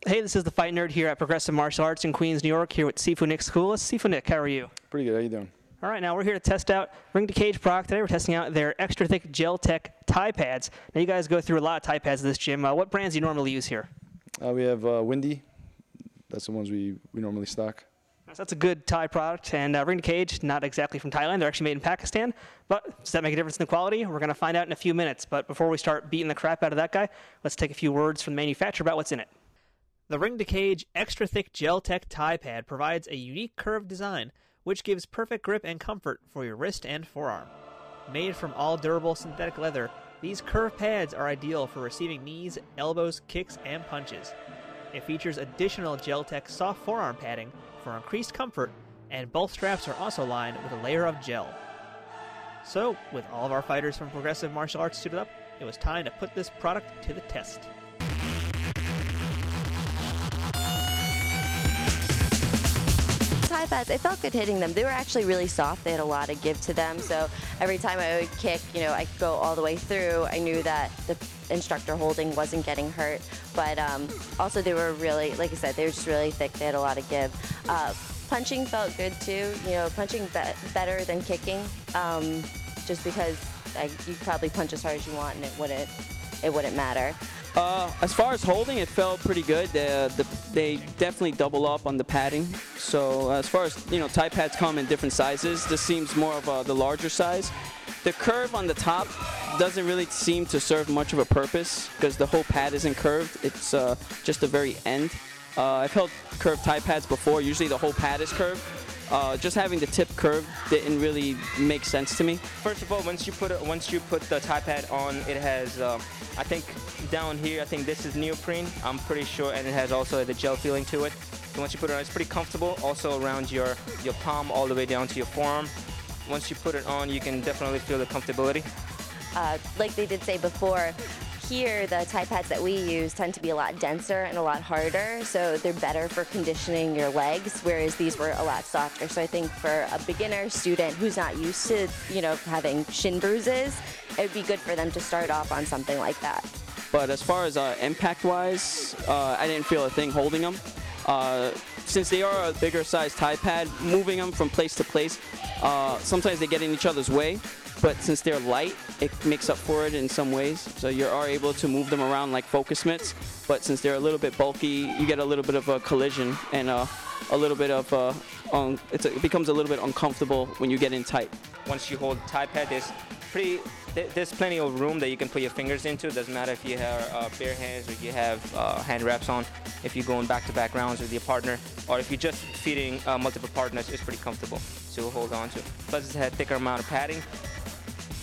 Hey, this is the Fight Nerd here at Progressive Martial Arts in Queens, New York, here with Sifu Nick Schoolis. Sifu Nick, how are you? Pretty good. How you doing? All right, now we're here to test out Ring to Cage product. Today we're testing out their extra thick Geltech Thai pads. Now you guys go through a lot of Thai pads at this gym. What brands do you normally use here? We have Windy. That's the ones we normally stock. So that's a good Thai product. And Ring to Cage, not exactly from Thailand. They're actually made in Pakistan. But does that make a difference in the quality? We're going to find out in a few minutes. But before we start beating the crap out of that guy, let's take a few words from the manufacturer about what's in it. The Ring to Cage Extra Thick Geltech Thai Pad provides a unique curved design, which gives perfect grip and comfort for your wrist and forearm. Made from all durable synthetic leather, these curved pads are ideal for receiving knees, elbows, kicks, and punches. It features additional Geltech soft forearm padding for increased comfort, and both straps are also lined with a layer of gel. So, with all of our fighters from Progressive Martial Arts suited up, it was time to put this product to the test. Thai pads, it felt good hitting them. They were actually really soft. They had a lot of give to them. So every time I would kick, I could go all the way through. I knew that the instructor holding wasn't getting hurt. But also they were really, like I said, they were just really thick. They had a lot of give. Punching felt good too. Punching better than kicking. Just because you probably punch as hard as you want and it wouldn't matter. As far as holding, it felt pretty good. They definitely double up on the padding. So as far as, Thai pads come in different sizes. This seems more of the larger size. The curve on the top doesn't really seem to serve much of a purpose because the whole pad isn't curved. It's just the very end. I've held curved Thai pads before. Usually the whole pad is curved. Just having the tip curved didn't really make sense to me. First of all, once you put the Thai pad on, it has I think down here, I think this is neoprene. I'm pretty sure, and it has also the gel feeling to it. So once you put it on, it's pretty comfortable. Also around your palm all the way down to your forearm. Once you put it on, you can definitely feel the comfortability. Like they did say before, here the Thai pads that we use tend to be a lot denser and a lot harder, so they're better for conditioning your legs, whereas these were a lot softer. So I think for a beginner student who's not used to, having shin bruises, it would be good for them to start off on something like that. But as far as impact-wise, I didn't feel a thing holding them. Since they are a bigger size Thai pad, moving them from place to place, sometimes they get in each other's way. But since they're light, it makes up for it in some ways. So you are able to move them around like focus mitts. But since they're a little bit bulky, you get a little bit of a collision and a little bit of it becomes a little bit uncomfortable when you get in tight. Once you hold the Thai pad, there's plenty of room that you can put your fingers into. It doesn't matter if you have bare hands or you have hand wraps on. If you're going back-to-back rounds with your partner, or if you're just feeding multiple partners, it's pretty comfortable to hold on to. Plus, it has a thicker amount of padding,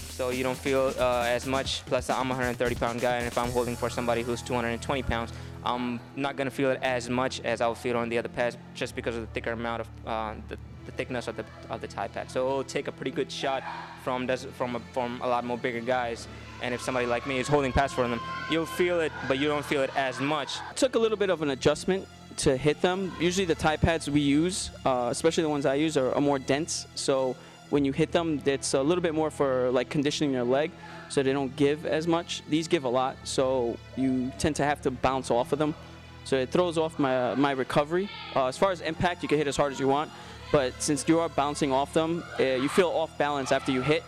so you don't feel as much. Plus, I'm a 130-pound guy, and if I'm holding for somebody who's 220 pounds, I'm not going to feel it as much as I'll feel on the other pads, just because of the thicker amount of the thickness of the Thai pad. So it'll take a pretty good shot from a lot more bigger guys. And if somebody like me is holding pads for them, you'll feel it, but you don't feel it as much. It took a little bit of an adjustment to hit them. Usually the Thai pads we use, especially the ones I use, are more dense. So when you hit them, it's a little bit more for like conditioning your leg, so they don't give as much. These give a lot, so you tend to have to bounce off of them. So it throws off my recovery. As far as impact, you can hit as hard as you want, but since you are bouncing off them, you feel off balance after you hit.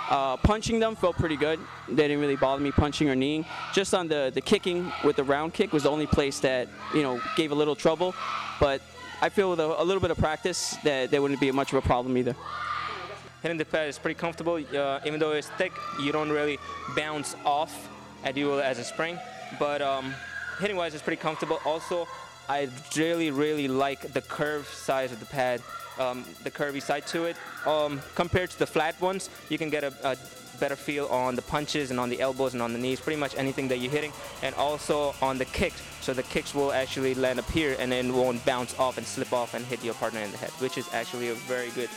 Punching them felt pretty good. They didn't really bother me punching or kneeing. Just on the kicking with the round kick was the only place that gave a little trouble. But I feel with a little bit of practice that there wouldn't be much of a problem either. Hitting the pad is pretty comfortable. Even though it's thick, you don't really bounce off as you will as a spring. But hitting-wise, it's pretty comfortable. Also, I really like the curved size of the pad. The curvy side to it. Compared to the flat ones, you can get a better feel on the punches and on the elbows and on the knees, pretty much anything that you're hitting, and also on the kicks. So the kicks will actually land up here and then won't bounce off and slip off and hit your partner in the head, which is actually a very good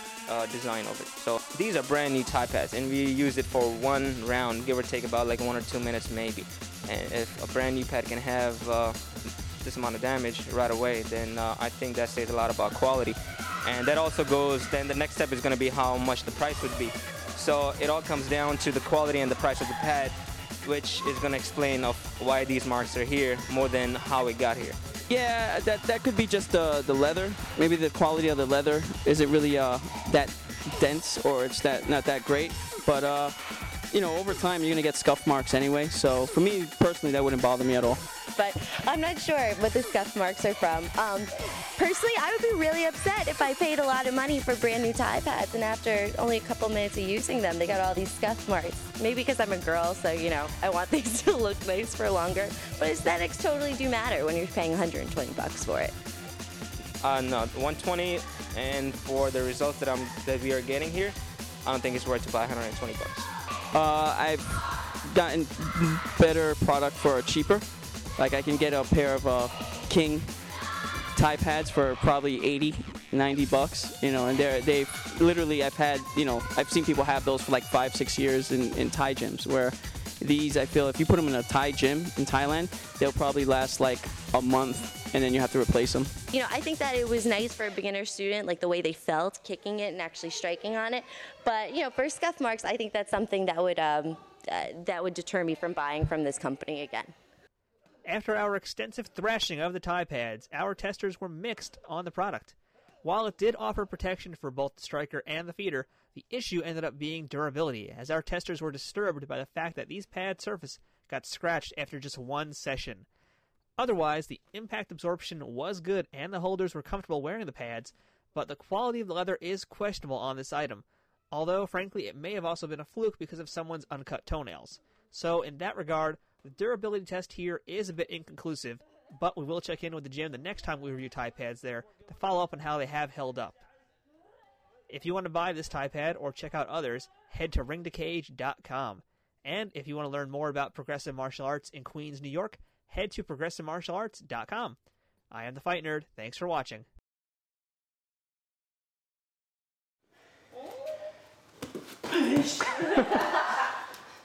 design of it. So these are brand new Thai pads, and we use it for one round, give or take about like 1 or 2 minutes maybe. And if a brand new pad can have this amount of damage right away, then I think that says a lot about quality. And that also goes, then the next step is going to be how much the price would be. So it all comes down to the quality and the price of the pad. which is going to explain of why these marks are here more than how it got here. Yeah, that could be just the leather. Maybe the quality of the leather isn't really that dense, or it's not that great. But you know, over time you're gonna get scuff marks anyway. So for me personally, that wouldn't bother me at all. But I'm not sure what the scuff marks are from. Personally, I would be really upset if I paid a lot of money for brand new Tide pads, and after only a couple minutes of using them, they got all these scuff marks. Maybe because I'm a girl, so you know, I want things to look nice for longer. But aesthetics totally do matter when you're paying $120 for it. No, 120, and for the results that we are getting here, I don't think it's worth to buy $120. I've gotten better product for cheaper. Like I can get a pair of King Tide pads for probably 80, 90 bucks, you know, and they literally, I've seen people have those for like 5-6 years in Thai gyms, where these, I feel if you put them in a Thai gym in Thailand, they'll probably last like a month, and then you have to replace them. You know, I think that it was nice for a beginner student, like the way they felt kicking it and actually striking on it. But, you know, for scuff marks, I think that's something that would deter me from buying from this company again. After our extensive thrashing of the Tide pads, our testers were mixed on the product. While it did offer protection for both the striker and the feeder, the issue ended up being durability, as our testers were disturbed by the fact that these pad surface got scratched after just one session. Otherwise, the impact absorption was good and the holders were comfortable wearing the pads, but the quality of the leather is questionable on this item, although frankly it may have also been a fluke because of someone's uncut toenails. So in that regard, the durability test here is a bit inconclusive, but we will check in with the gym the next time we review Tide pads there to follow up on how they have held up. If you want to buy this Tide pad or check out others, head to ringtocage.com. And if you want to learn more about progressive martial arts in Queens, New York, head to progressivemartialarts.com. I am the Fight Nerd. Thanks for watching.